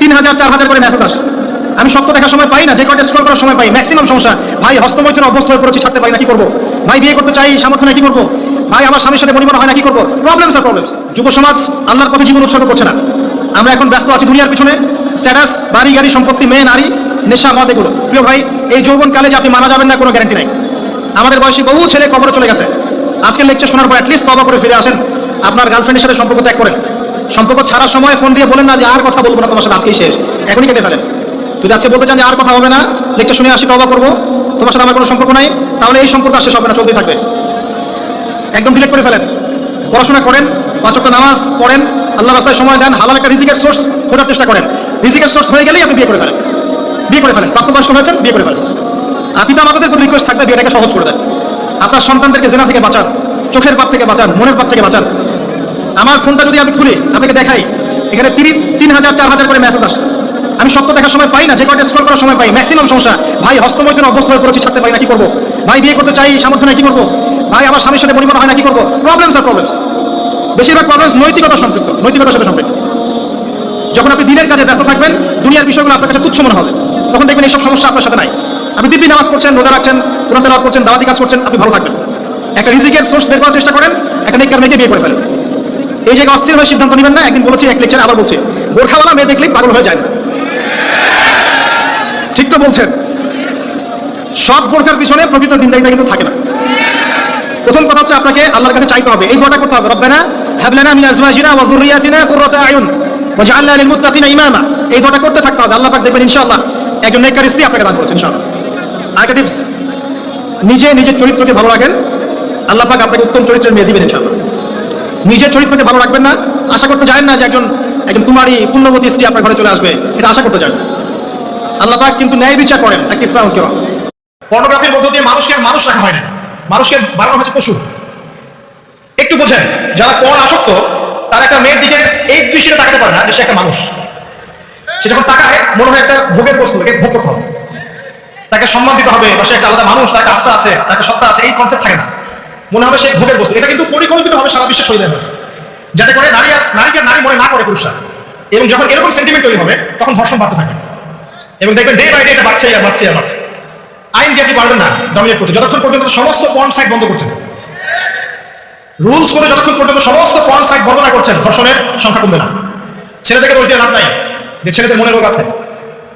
3000 4000 করে মেসেজ আসে। আমি সত্য দেখার সময় পাই না, যে কয়টা স্ক্রল করার সময় পাই ম্যাক্সিমাম সমস্যা। ভাই হস্তমৈথুনে অভ্যস্ত হয়ে পড়েছি, ছাড়তে পারি না, কি করবো? ভাই বিয়ে করতে চাই, সামর্থ্য না, কি করবো? ভাই আমার স্বামীর সাথে পরিবার হয় না, কি করবো? প্রবলেমস আর প্রবলেমস। যুব সমাজ আল্লাহর পথে জীবন উৎসর্গ করছে না। আমরা এখন ব্যস্ত আছি দুনিয়ার পিছনে, স্ট্যাটাস, বাড়ি গাড়ি, সম্পত্তি, মেয়ে, নারী, নেশা, মদ, এগুলো। প্রিয় ভাই, এই যৌবনকালে যে আপনি মারা যাবেন না কোনো গ্যারান্টি নাই। আমাদের বয়সী বহু ছেলে কবরে চলে গেছে। আজকের লেকচার শোনার পর অ্যাটলিস্ট তওবা করে ফিরে আসেন, আপনার গার্লফ্রেন্ডের সাথে সম্পর্ক ত্যাগ করেন। সম্পর্ক ছাড়ার সময় ফোন দিয়ে বলেন না যে আর কথা বলবো না তোমার সাথে, আজকেই শেষ, এখনই কেটে ফেলেন। যদি আজকে বলতে চান যে আর কথা হবে না, লেকচার শুনে আসি, তওবা করবো, তোমার সাথে আমার কোনো সম্পর্ক নাই, তাহলে এই সম্পর্ক আর শেষ হবে না, চলতেই থাকবে। একদম ডিলিট করে ফেলেন। পড়াশোনা করেন, 5 ওয়াক্ত নামাজ পড়েন, আল্লাহর রাস্তায় সময় দেন, হালাল একটা রিজিকের সোর্স খোঁজার চেষ্টা করেন। রিজিকের সোর্স হয়ে গেলেই আপনি বিয়ে করে ফেলেন। বিয়ে করে ফেলেন, প্রাপ্তবয়স্ক হয়েছেন, বিয়ে করে ফেলেন। পিতা মাতাদের প্রতি রিকোয়েস্ট থাকবে, বিয়েটাকে সহজ করে দেন। আপনার সন্তানদেরকে জেনা থেকে বাঁচান, চোখের পাপ থেকে বাঁচান, মনের পাপ থেকে বাঁচান। আমার ফোনটা যদি আমি খুলি আপনাকে দেখাই, এখানে 3000 4000 করে মেসেজ আসে। আমি সত্য দেখার সময় পাই না, যে কয়টা স্ক্রল করার সময় পাই ম্যাক্সিমাম সমস্যা। ভাই হস্তমৈথুনে অভ্যস্ত হয়ে পড়েছি, ছাড়তে পারি না, কি করবো? ভাই বিয়ে করতে চাই, সামর্থ্য না, কি করবো? ভাই আমার স্বামীর সাথে পরিবার হয় না, কি করবো? প্রবলেমস আর প্রবলেমস। বেশিরভাগ প্রবলেমস নৈতিকতা সম্পৃক্ত, নৈতিকতার সাথে সম্পৃক্ত। যখন আপনি দিনের কাজে ব্যস্ত থাকবেন, দুনিয়ার বিষয়গুলো আপনার কাছে তুচ্ছ মনে হবে, তখন দেখবেন এইসব সমস্যা আপনার সাথে নাই। আপনি দিব্যি নামাজ পড়ছেন, রোজা রাখছেন, কোরআন তেলাওয়াত করছেন, দাওয়াতি কাজ করছেন, আপনি ভালো থাকবেন। একটা রিজিকের সোর্স বের করার চেষ্টা করেন, একটা নেককার মেয়েকে বিয়ে করে ফেলেন। এই জায়গায় অস্থির হয়ে সিদ্ধান্ত নেবেন না। একদিন বলেছি এক লেকচারে, আবার বলছি, বোরখাওয়ালা মেয়ে দেখলেই পাগল হয়ে যায় না। ঠিক তো বলছেন? সব বোরখার পিছনে প্রকৃত দিনদারিতা কিন্তু থাকে না। প্রথম কথা হচ্ছে আপনাকে আল্লাহর কাছে চাইতে হবে, এই দোয়াটা করতে হবে, রব্বানা হাব লানা মিন আজওয়াজিনা ওয়া যুররিয়াতিনা কুররাতা আয়ুন ওয়াজআলনা লিল মুত্তাকিনা ইমামা। এই দোয়াটা করতে থাকতে হবে। আল্লাহ পাক দেখবেন ইনশাআল্লাহ একজন নেককার স্ত্রী আপনাকে দান করেছেন ইনশাআল্লাহ। আরেকটা টিপস, নিজের চরিত্রকে ভালো রাখেন, আল্লাহ পাক আপনাকে উত্তম চরিত্রের মেয়ে দিবেন ইনশাআল্লাহ। নিজের চরিত্রকে ভালো রাখবেন না, আশা করতে যান না যে একজন কুমারী পুণ্যবতী স্ত্রী আপনার ঘরে চলে আসবে, এটা আশা করতে যান। আল্লাহ পাক কিন্তু ন্যায় বিচার করেন। পর্নোগ্রাফির মধ্য দিয়ে মানুষকে আর মানুষ রাখা হয় না, মানুষকে বানানো হচ্ছে পশু। একটু বোঝেন, যারা পর্ন আসক্ত তার একটা মেয়ের দিকে এই দৃষ্টিতে তাকাতে পারে না যে সে একটা মানুষ। সে যখন তাকায় মনে হয় একটা ভোগের বস্তু, তাকে ভোগ করতে হবে, তাকে সম্মান দিতে হবে, বা সে একটা আলাদা মানুষ, তার একটা আত্মা আছে, তার একটা সত্তা আছে, এই কনসেপ্ট থাকে না। মনে হবে সে ভোগের বস্তু। এটা কিন্তু পরিকল্পিতভাবে সারা বিশ্বে ছড়িয়ে দেওয়া হয়েছে, যাতে করে নারীকে নারী মনে না করে পুরুষরা। এবং যখন এরকম সেন্টিমেন্ট তৈরি হবে, তখন ধর্ষণ বাড়তে থাকে, এবং দেখবেন ডে বাই ডে এটা বাড়ছে আর বাড়ছে আর বাড়ছে। আইন দিয়ে আপনি পারবেন না ডমিনেট করতে, যতক্ষণ পর্যন্ত সমস্ত পর্ন সাইট বন্ধ করছেন। রুলস করে যতক্ষণ পর্যন্ত সমস্ত পর্ন সাইট বন্ধ না করছেন, ধর্ষণের সংখ্যা কমবে না। ছেলেদেরকে দোষ দিয়ে লাভ নাই যে ছেলেদের মনে রোগ আছে।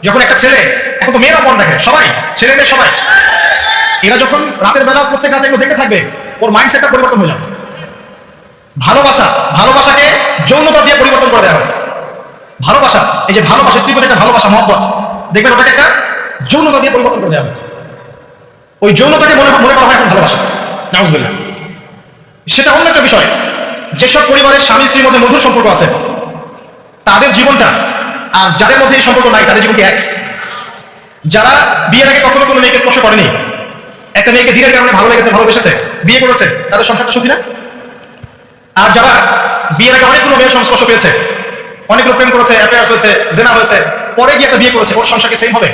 যখন একটা ছেলে, এখন তো মেয়েরা পর্ন দেখে, সবাই, ছেলে মেয়ে সবাই, এরা যখন রাতের বেলা প্রত্যেক রাতে এগুলো দেখতে থাকবে, ওর মাইন্ডসেটটা পরিবর্তন হয়ে যাবে। ভালোবাসাকে যৌনতা দিয়ে পরিবর্তন করে দেওয়া হয়েছে। ভালোবাসা, এই যে ভালোবাসা, স্ত্রী প্রতি একটা ভালোবাসা, মহব্বত, দেখবেন ওটাকে একটা যৌনতা দিয়ে পরিবর্তন করে দেওয়া হয়েছে। ওই যৌনতাকে মনে করা হয় এখন ভালোবাসা। নাউজুবিল্লাহ। সেটা অন্য একটা বিষয়। যেসব পরিবারের স্বামী স্ত্রীর মধ্যে মধুর সম্পর্ক আছে, তাদের জীবনটা আর যাদের মধ্যে এই সম্পর্ক নাই, তাদের জীবনটি এক। যারা বিয়ের আগে কখনো কোনো মেয়েকে স্পর্শ করেনি, একটা মেয়েকে দিনের কারণে ভালো লেগেছে, ভালোবেসেছে, বিয়ে করেছে, তাদের সংসারটা সুখী না? আর যারা বিয়ের আগে অনেকগুলো মেয়ের সংস্পর্শ পেয়েছে, অনেকগুলো প্রেম করেছে, অ্যাফেয়ার্স হয়েছে, জেনা হয়েছে, পরে গিয়ে একটা বিয়ে করেছে, ওর সংসার কি সেম হবে?